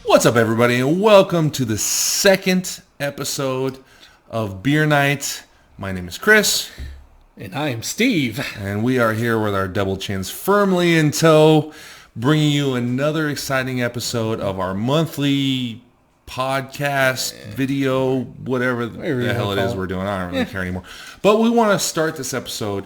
What's up, everybody, and welcome to the second episode of Beer Night. My name is Chris. And I am Steve. And we are here with our double chins firmly in tow, bringing you another exciting episode of our monthly podcast, video, whatever the hell it is we're doing. I don't really care anymore. But we want to start this episode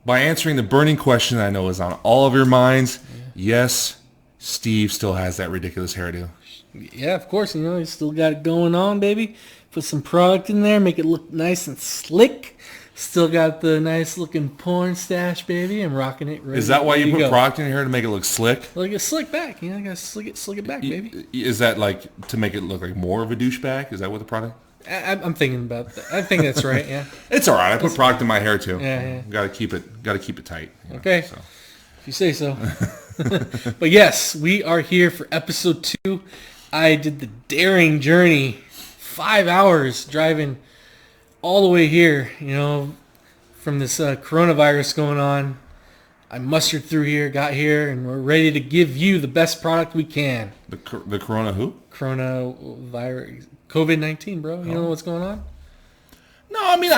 by answering the burning question I know is on all of your minds. Yes, Steve still has that ridiculous hairdo. Yeah, of course. You know, he's still got it going on, baby. Put some product in there, make it look nice and slick. Still got the nice looking porn stash, baby. I'm rocking it. Is that why you put product in your hair, to make it look slick? Look it slick back. You know, I gotta slick it back, baby. Is that like to make it look like more of a douchebag? Is that what the product? I'm thinking about that. I think that's right. Yeah. It's all right. I put product in my hair too. Yeah. Got to keep it tight. Okay. So. If you say so. But yes, we are here for episode 2. I did the daring journey, 5 hours driving all the way here, you know, from this coronavirus going on. I mustered through here, got here, and we're ready to give you the best product we can. The corona who? Coronavirus, COVID-19, bro. You know what's going on? No, I mean,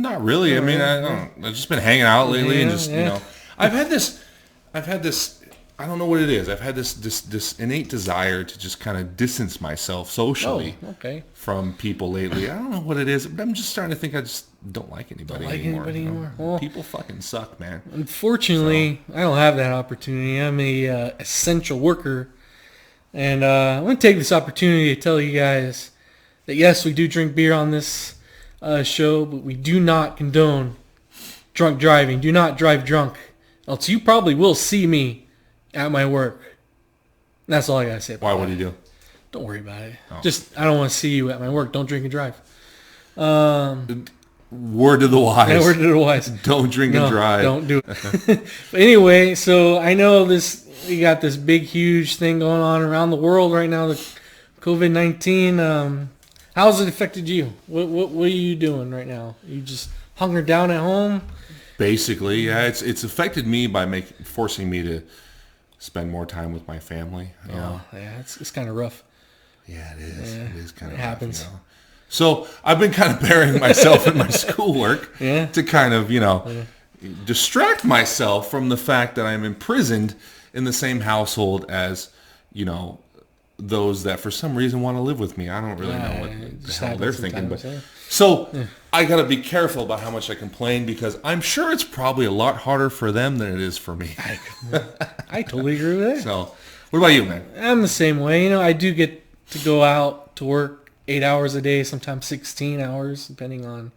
not really. I mean, I've just been hanging out lately and just, you know, I've had this, I don't know what it is. I've had this innate desire to just kind of distance myself socially from people lately. I don't know what it is, but I'm just starting to think I just don't like anybody anymore. Well, people fucking suck, man. Unfortunately, I don't have that opportunity. I'm a essential worker, and I want to take this opportunity to tell you guys that yes, we do drink beer on this show, but we do not condone drunk driving. Do not drive drunk, else you probably will see me at my work. That's all I gotta say. Why? What do you do? Don't worry about it. Just I don't want to see you at my work. Don't drink and drive. Word to the wise. Yeah, word to the wise. Don't drink and drive. Don't do it. But anyway, so I know we got this big, huge thing going on around the world right now. The COVID-19. How's it affected you? What are you doing right now? You just hunkered down at home? Basically, yeah. It's affected me by forcing me to spend more time with my family. You know? Yeah, it's kind of rough. Yeah, it is. It is kind of rough. It happens. You know? So I've been kind of burying myself in my schoolwork to kind of, you know, distract myself from the fact that I'm imprisoned in the same household as, you know, those that for some reason want to live with me. I don't really know what the hell they're thinking. But so I got to be careful about how much I complain because I'm sure it's probably a lot harder for them than it is for me. I totally agree with that. So what about you, man? I'm the same way. You know, I do get to go out to work 8 hours a day, sometimes 16 hours, depending on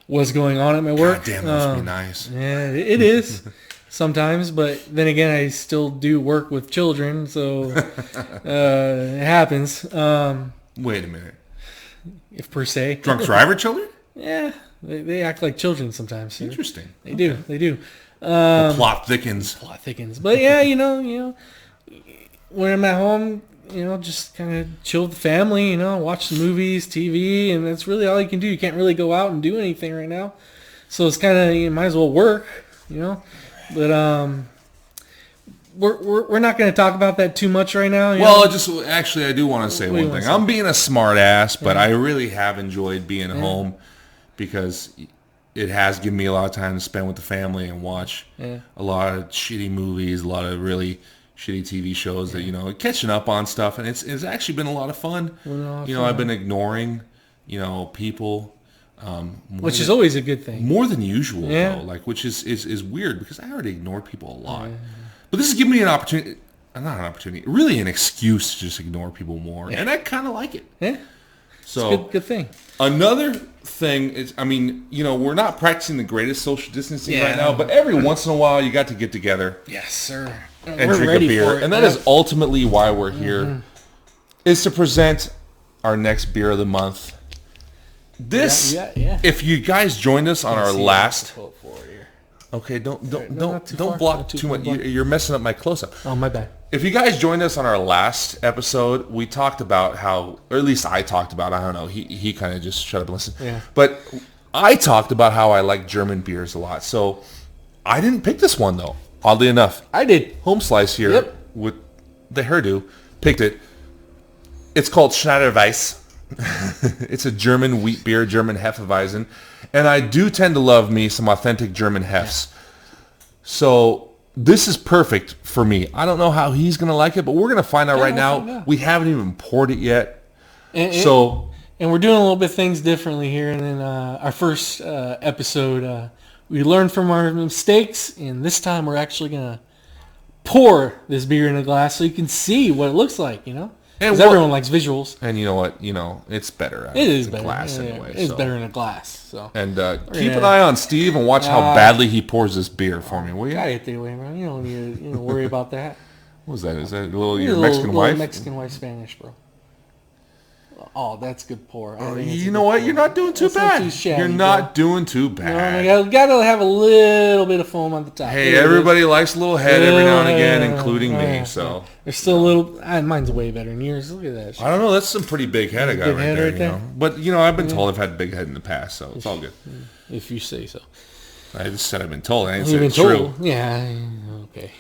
what's going on at my work. God damn, that must be nice. Yeah, it is. Sometimes, but then again, I still do work with children, so it happens. Wait a minute. If per se. Drunk driver children? Yeah, they act like children sometimes. So interesting. They do. The plot thickens. But yeah, you know, when I'm at home, you know, just kind of chill with the family, you know, watch some movies, TV, and that's really all you can do. You can't really go out and do anything right now. So it's kind of, you might as well work, you know. But we're not going to talk about that too much right now. Well, actually, I do want to say one thing. I'm being a smart ass, but I really have enjoyed being home because it has given me a lot of time to spend with the family and watch a lot of shitty movies, a lot of really shitty TV shows that, you know, catching up on stuff. And it's actually been a lot of fun. You know, I've been ignoring, you know, people. Which is always a good thing. More than usual, though. Like, which is weird because I already ignore people a lot. But this is giving me an opportunity, not an opportunity, really an excuse to just ignore people more. And I kind of like it. Yeah. So good thing. Another thing is, I mean, we're not practicing the greatest social distancing right now, but every once in a while you got to get together. Yes, sir. And drink a beer. And that is ultimately why we're here, is to present our next beer of the month. This, if you guys joined us on our last... Okay, don't block too much. You're messing up my close-up. Oh, my bad. If you guys joined us on our last episode, we talked about how, or at least I talked about, I don't know, he kind of just shut up and listened. Yeah. But I talked about how I like German beers a lot. So I didn't pick this one, though, oddly enough. I did. Home Slice here with the hairdo picked it. It's called Schneider Weisse. It's a German wheat beer, German Hefeweizen. And I do tend to love me some authentic German Hefs. So this is perfect for me. I don't know how he's going to like it, but we're going to find out right now. We haven't even poured it yet. And we're doing a little bit things differently here. And then our first episode, we learned from our mistakes. And this time we're actually going to pour this beer in a glass so you can see what it looks like, Because everyone likes visuals. And you know what? It's better it is better. Glass anyway. It's better in a glass. So. And keep an eye on Steve and watch how badly he pours this beer for me, will you? Gotta get the way, bro. You don't need to worry about that. What was that? Is that your Mexican wife? Mexican wife Spanish, bro. Oh, that's good pour. You know what? You're not doing too bad. You're not doing too bad. You gotta have a little bit of foam on the top. Hey, everybody likes a little head every now and again, including me. So there's still a little. Mine's way better than yours. Look at that shit. I don't know. That's some pretty big head I got right there. But I've been told I've had big head in the past, so it's all good. If you say so. I just said I've been told. I didn't say it's true. Yeah. Okay.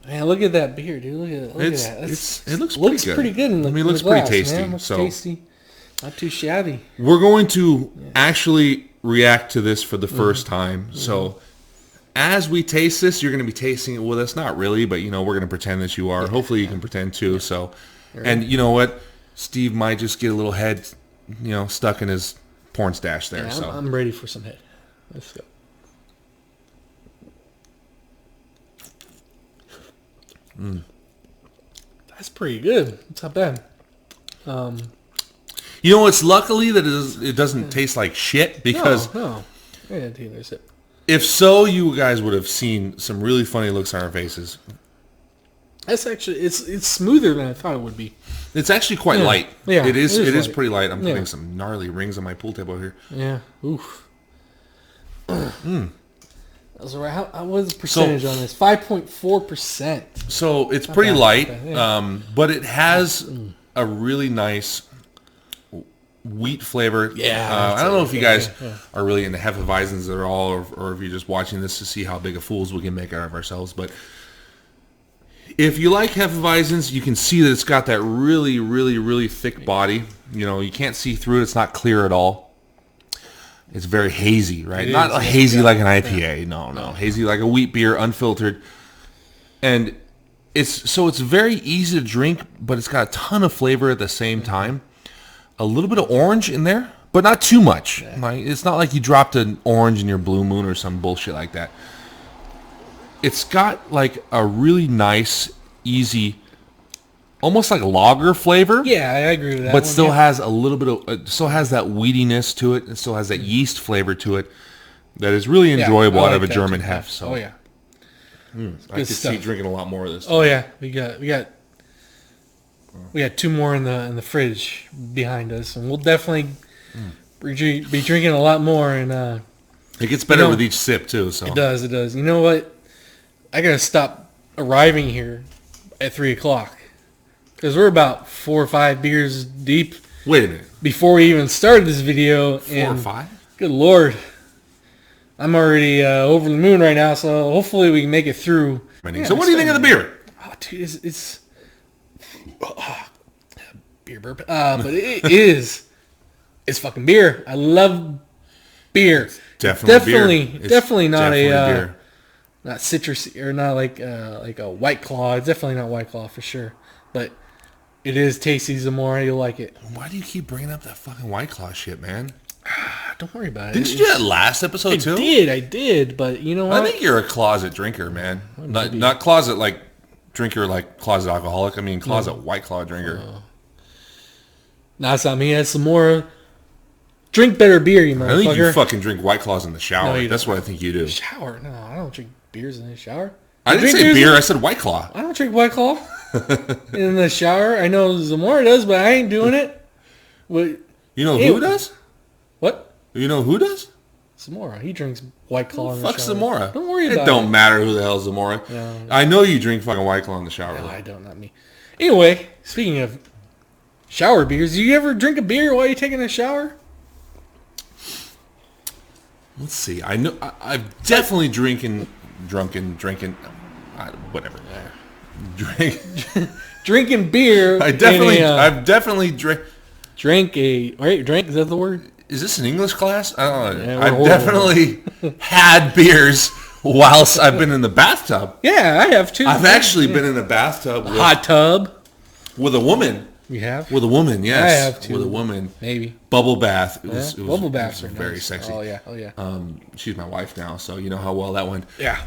Man, look at that beer, dude. Look at that. It looks pretty good. In the, it looks pretty tasty. Man. Looks tasty. Not too shabby. We're going to actually react to this for the first time. So as we taste this, you're going to be tasting it with us. Not really, but we're going to pretend that you are. Hopefully you can pretend too. So, and you know what? Steve might just get a little head, stuck in his porn stash there. So I'm ready for some head. Let's go. That's pretty good. It's not bad. It's luckily that it doesn't taste like shit because no. Yeah, that's it. If so, you guys would have seen some really funny looks on our faces. That's actually it's smoother than I thought it would be. It's actually quite light. Yeah, it is pretty light. I'm putting some gnarly rings on my pool table here. Yeah. Oof. That's right. What was the percentage on this? 5.4%. So it's pretty light, but it has a really nice wheat flavor. Yeah. I don't know if you guys are really into Hefeweizens at all, or if you're just watching this to see how big of fools we can make out of ourselves. But if you like Hefeweizens, you can see that it's got that really, really, really thick body. You can't see through it. It's not clear at all. It's very hazy, right? Not hazy like an IPA. No. Hazy like a wheat beer, unfiltered. And it's very easy to drink, but it's got a ton of flavor at the same time. A little bit of orange in there, but not too much. It's not like you dropped an orange in your Blue Moon or some bullshit like that. It's got like a really nice, easy, almost like lager flavor. Yeah, I agree with that. But still has a little bit of, still has that wheatiness to it. It still has that yeast flavor to it that is really enjoyable out of a German Hef. So. Oh yeah. I could see drinking a lot more of this. Oh yeah, we got 2 more in the fridge behind us, and we'll definitely be drinking a lot more. And it gets better with each sip too. So it does. You know what? I gotta stop arriving here at 3:00. Because we're about 4 or 5 beers deep. Wait a minute. Before we even started this video. 4 or 5? Good Lord. I'm already over the moon right now, so hopefully we can make it through. So what do you think of the beer? Oh, dude, it's beer burp. But it is. It's fucking beer. I love beer. Definitely not beer. Not citrusy or not like a White Claw. It's definitely not White Claw for sure. But it is tasty. The more you'll like it. Why do you keep bringing up that fucking White Claw shit, man? Don't worry about it. Didn't you do that last episode too? I did. But you know what? I think you're a closet drinker, man. Not closet like drinker like closet alcoholic. I mean closet White Claw drinker. Nah, it's not me. That's some more. Drink better beer, you motherfucker. I think you fucking drink White Claws in the shower. No, That's what I think you do. Shower? No, I don't drink beers in the shower. I didn't say beer. I said White Claw. I don't drink White Claw in the shower. I know Zamora does, but I ain't doing it. But, you know who does? What? You know who does? Zamora. He drinks White Claw in the shower. Fuck Zamora. Don't worry about it. It don't matter who the hell Zamora. No. I know you drink fucking White Claw in the shower. No, I don't. Not me. Anyway, speaking of shower beers, do you ever drink a beer while you're taking a shower? Let's see. I know. I've definitely drinking. Whatever. Drinking beer. I've definitely Drink a... Right? Drink? Is that the word? Is this an English class? I don't know. Yeah, I've definitely had beers whilst I've been in the bathtub. Yeah, I have too. I've actually been in a bathtub. Hot tub. With a woman. You have? With a woman, yes. I have too. With a woman. Maybe. Bubble bath. It was Bubble baths are very nice. sexy. Oh, yeah. Oh, yeah. She's my wife now, so you know how well that went. Yeah.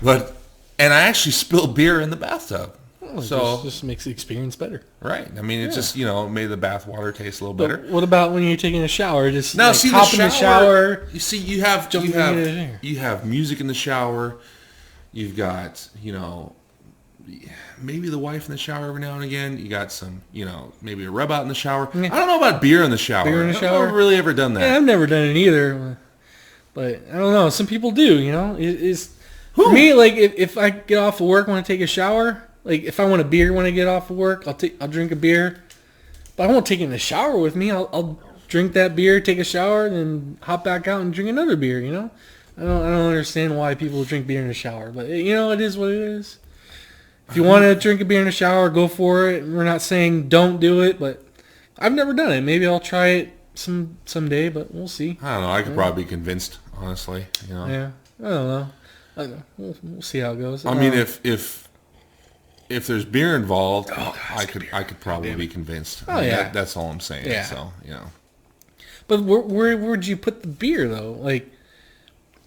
And I actually spilled beer in the bathtub. So just makes the experience better. Right. I mean, it just, made the bath water taste a little better. But what about when you're taking a shower? Just now, see, hop in the shower. You see, you have music in the shower. You've got, maybe the wife in the shower every now and again. You got some, maybe a rub out in the shower. Yeah. I don't know about beer in the shower. Beer in the shower? I've really ever done that. Yeah, I've never done it either. But I don't know. Some people do, For me, like, if I get off of work, want to take a shower, like, if I want a beer when I get off of work, I'll drink a beer. But I won't take it in the shower with me. I'll drink that beer, take a shower, then hop back out and drink another beer, I don't understand why people drink beer in the shower. But, it is what it is. If you want to drink a beer in the shower, go for it. We're not saying don't do it, but I've never done it. Maybe I'll try it someday, but we'll see. I don't know. I could probably be convinced, honestly. Yeah, I don't know. We'll see how it goes. I mean, if there's beer involved, I could probably be convinced. Oh, yeah. That's all I'm saying. Yeah. So, But where'd you put the beer, though? Like,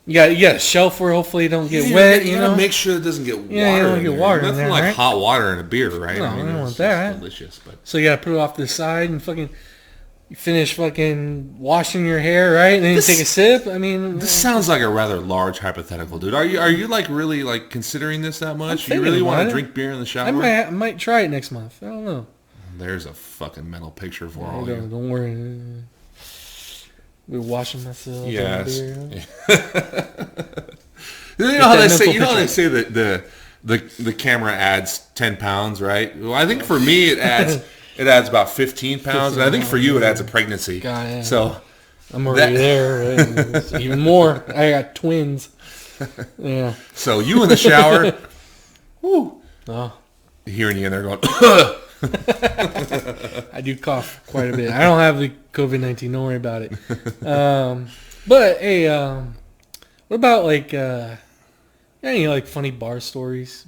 you got a shelf where hopefully it don't get wet, You gotta make sure it doesn't get water. Yeah, you don't get water in Nothing there, like right? hot water in a beer, right? No, I don't want that. It's delicious, but... So you got to put it off to the side and fucking... You finish fucking washing your hair, right? And then you take a sip. I mean, this sounds like a rather large hypothetical, dude. Are you like really like considering this that much? You really want to drink beer in the shower? I might try it next month. I don't know. There's a fucking mental picture for all you. Don't worry. We're washing myself. Yes. Beer. You know how they say? You know how they say that the camera adds 10 pounds, right? Well, I think for me it adds. It adds about 15 pounds, and I think for you it adds a pregnancy. God, yeah. So I'm already there. Right? It's even more. I got twins. Yeah. So you in the shower, whoo, hearing you in there going, I do cough quite a bit. I don't have the COVID-19. Don't worry about it. But hey, what about like any like funny bar stories?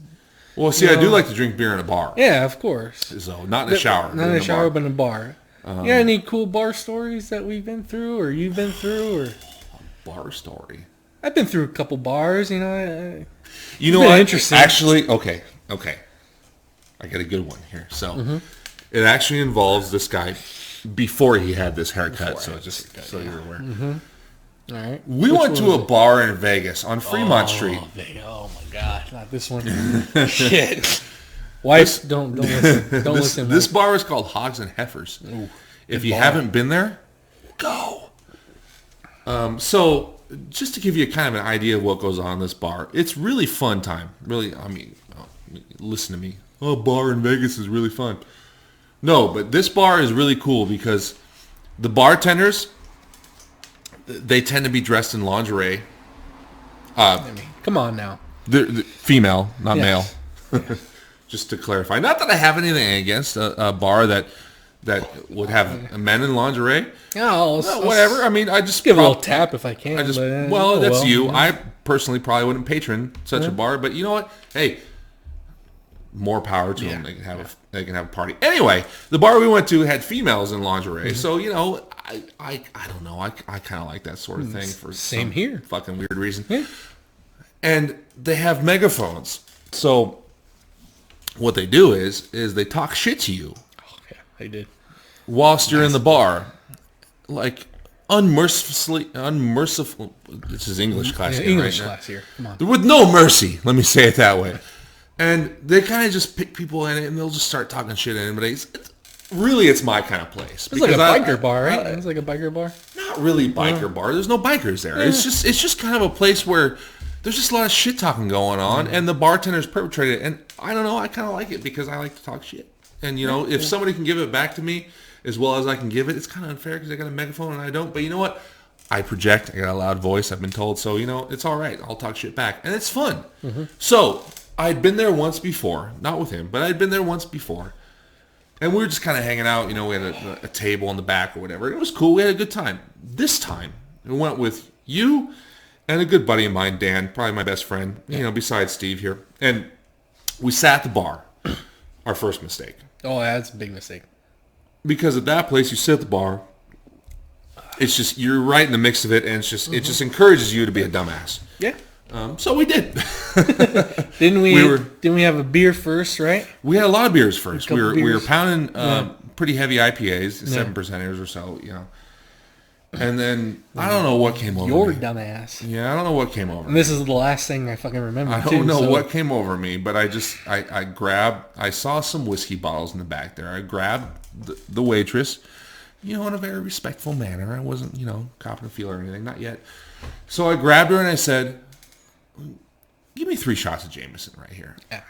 Well, see, I do like to drink beer in a bar. Yeah, of course. So, not in a shower. Not in a shower, but in a bar. You got any cool bar stories that we've been through or you've been through? Or a bar story? I've been through a couple bars, You know what? Interesting. Actually, okay. I got a good one here. So, it actually involves this guy before he had this haircut. So, you're aware. Mm-hmm. All right. We went to a bar in Vegas on Fremont Street. Oh my God, not this one. Shit. Wife, don't listen. Don't listen. This bar is called Hogs and Heifers. Ooh, if you haven't been there, go. So just to give you kind of an idea of what goes on in this bar, it's really fun time. Really, I mean, listen to me. Oh, bar in Vegas is really fun. No, but this bar is really cool because the bartenders, they tend to be dressed in lingerie. Come on now. They're female, not male. Yeah. Just to clarify. Not that I have anything against a bar that would have men in lingerie. No, whatever. I mean, I just give a little tap if I can. That's you. You know. I personally probably wouldn't patron such a bar, but you know what? Hey, more power to them. They can have a party. Anyway, the bar we went to had females in lingerie, so I don't know. I kind of like that sort of thing for same some here. Fucking weird reason. Yeah. And they have megaphones. So what they do is they talk shit to you. Oh, yeah, they did. whilst you're in the bar, like unmerciful. This is English class. English class here. Come on. With no mercy. Let me say it that way. And they kind of just pick people in it, and they'll just start talking shit at anybody. It's my kind of place. It's like a biker bar, right? It's like a biker bar. Not really biker bar. There's no bikers there. Yeah. It's just kind of a place where there's just a lot of shit talking going on, and the bartenders perpetrate it. And I don't know. I kind of like it because I like to talk shit. And if somebody can give it back to me as well as I can give it, it's kind of unfair because I got a megaphone and I don't. But you know what? I project. I got a loud voice. I've been told. So it's all right. I'll talk shit back, and it's fun. Mm-hmm. So I'd been there once before, not with him, but I'd been there once before. And we were just kind of hanging out. We had a table in the back or whatever. It was cool. We had a good time. This time, we went with you and a good buddy of mine, Dan, probably my best friend, besides Steve here. And we sat at the bar. Our first mistake. Oh, that's a big mistake. Because at that place, you sit at the bar. It's just, you're right in the mix of it, and it just encourages you to be a dumbass. Yeah. So we did. Didn't we have a beer first, right? We had a lot of beers first. We were pounding pretty heavy IPAs, 7%ers or so, And then I don't know what came over me. Your dumbass. Yeah, I don't know what came over me. And this is the last thing I fucking remember. I don't know what came over me, but I saw some whiskey bottles in the back there. I grabbed the waitress, in a very respectful manner. I wasn't, copping a feel or anything, not yet. So I grabbed her and I said, give me 3 shots of Jameson right here. Yeah.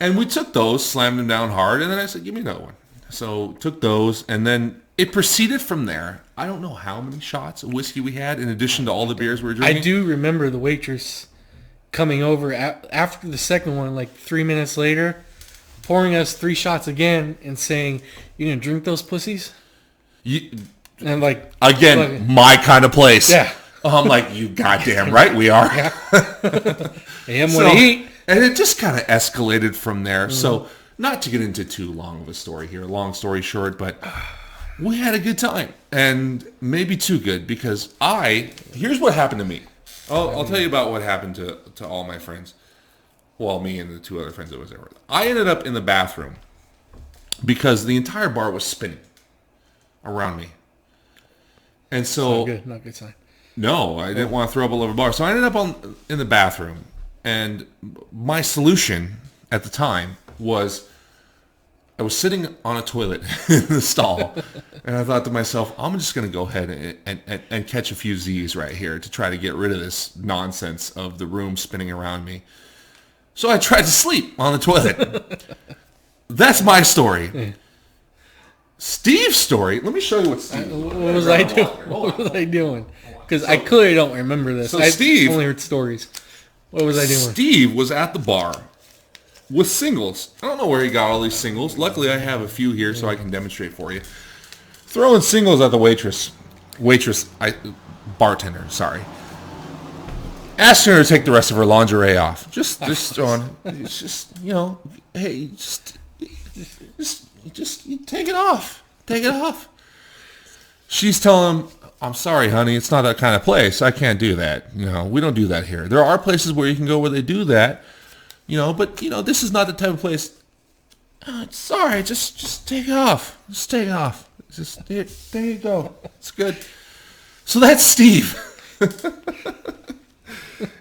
And we took those, slammed them down hard, and then I said, give me another one. So took those, and then it proceeded from there. I don't know how many shots of whiskey we had in addition to all the beers we were drinking. I do remember the waitress coming over after the second one, like 3 minutes later, pouring us 3 shots again and saying, you gonna drink those pussies? And my kind of place. Yeah. I'm like, you goddamn right we are. Yeah. Hey, what to eat. And it just kind of escalated from there. Mm-hmm. So, not to get into too long of a story here, long story short, but we had a good time. And maybe too good, because here's what happened to me. I'll tell you about what happened to all my friends. Well, me and the 2 other friends that was there with. I ended up in the bathroom because the entire bar was spinning around me. And so... Not good sign. No, I didn't want to throw up all over the bar. So I ended up in the bathroom. And my solution at the time was I was sitting on a toilet in the stall. And I thought to myself, I'm just going to go ahead and catch a few Z's right here to try to get rid of this nonsense of the room spinning around me. So I tried to sleep on the toilet. That's my story. Yeah. Steve's story. Let me show you what Steve. What was I doing? What was I doing? Because I clearly don't remember this. So Steve, I only heard stories. What was I doing? Steve was at the bar with singles. I don't know where he got all these singles. Luckily, I have a few here so I can demonstrate for you. Throwing singles at the bartender. Sorry. Asking her to take the rest of her lingerie off. Just throwing. It's just hey, just take it off. Take it off. She's telling him, I'm sorry, honey, it's not that kind of place. I can't do that. We don't do that here. There are places where you can go where they do that, but, this is not the type of place. It's all right. Just take it off. Just take it off. Just, there you go. It's good. So that's Steve.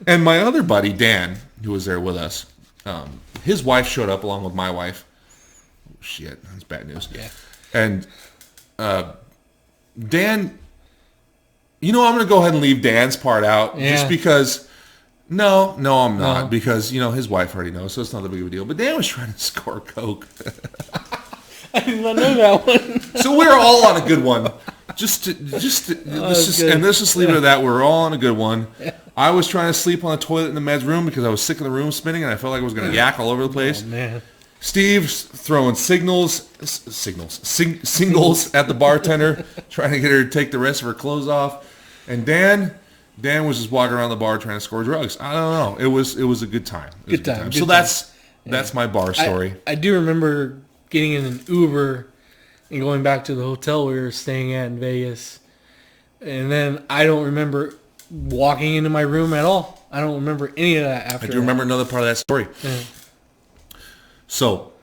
And my other buddy, Dan, who was there with us, his wife showed up along with my wife. Oh, shit, that's bad news. Yeah. And Dan... I'm going to go ahead and leave Dan's part out just because, no, I'm not. Because, his wife already knows, so it's not a big of a deal. But Dan was trying to score coke. I did not know that one. So we're all on a good one. Let's just leave it at that. We're all on a good one. Yeah. I was trying to sleep on the toilet in the men's room because I was sick of the room spinning and I felt like I was going to yak all over the place. Oh, man. Steve's throwing singles at the bartender, trying to get her to take the rest of her clothes off. And Dan was just walking around the bar trying to score drugs. I don't know. It was a good time. Good time. So that's my bar story. I do remember getting in an Uber and going back to the hotel we were staying at in Vegas. And then I don't remember walking into my room at all. I don't remember any of that after. I do remember another part of that story. Yeah. So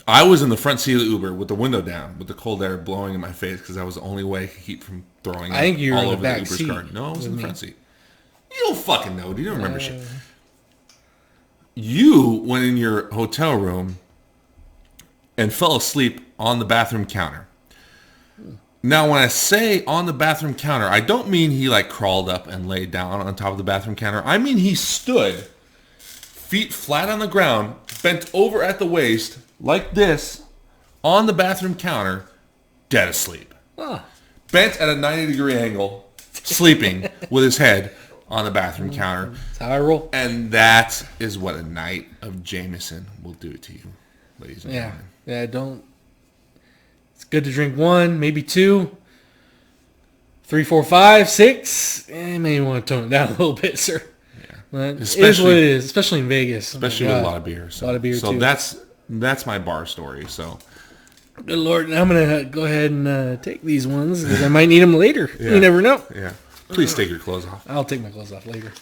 I was in the front seat of the Uber with the window down, with the cold air blowing in my face because that was the only way I could keep from throwing up think you were all in the over the back Uber's seat car. No, I was in the with front seat. You don't fucking know. Do you don't remember shit? You went in your hotel room and fell asleep on the bathroom counter. Now, when I say on the bathroom counter, I don't mean he like crawled up and laid down on top of the bathroom counter. I mean he stood, feet flat on the ground, bent over at the waist, like this, on the bathroom counter, dead asleep. Bent at a 90-degree angle, sleeping with his head on the bathroom counter. That's how I roll. And that is what a night of Jameson will do to you, ladies and gentlemen. Yeah, don't. It's good to drink 1, maybe 2, 3, 4, 5, 6. Maybe want to tone it down a little bit, sir. Yeah. But it is what it is, especially in Vegas. Especially with a lot of beer. So, a lot of beer, so too. that's my bar story. So, good Lord, I'm going to go ahead and take these ones because I might need them later. Yeah. You never know. Yeah. Please take your clothes off. I'll take my clothes off later.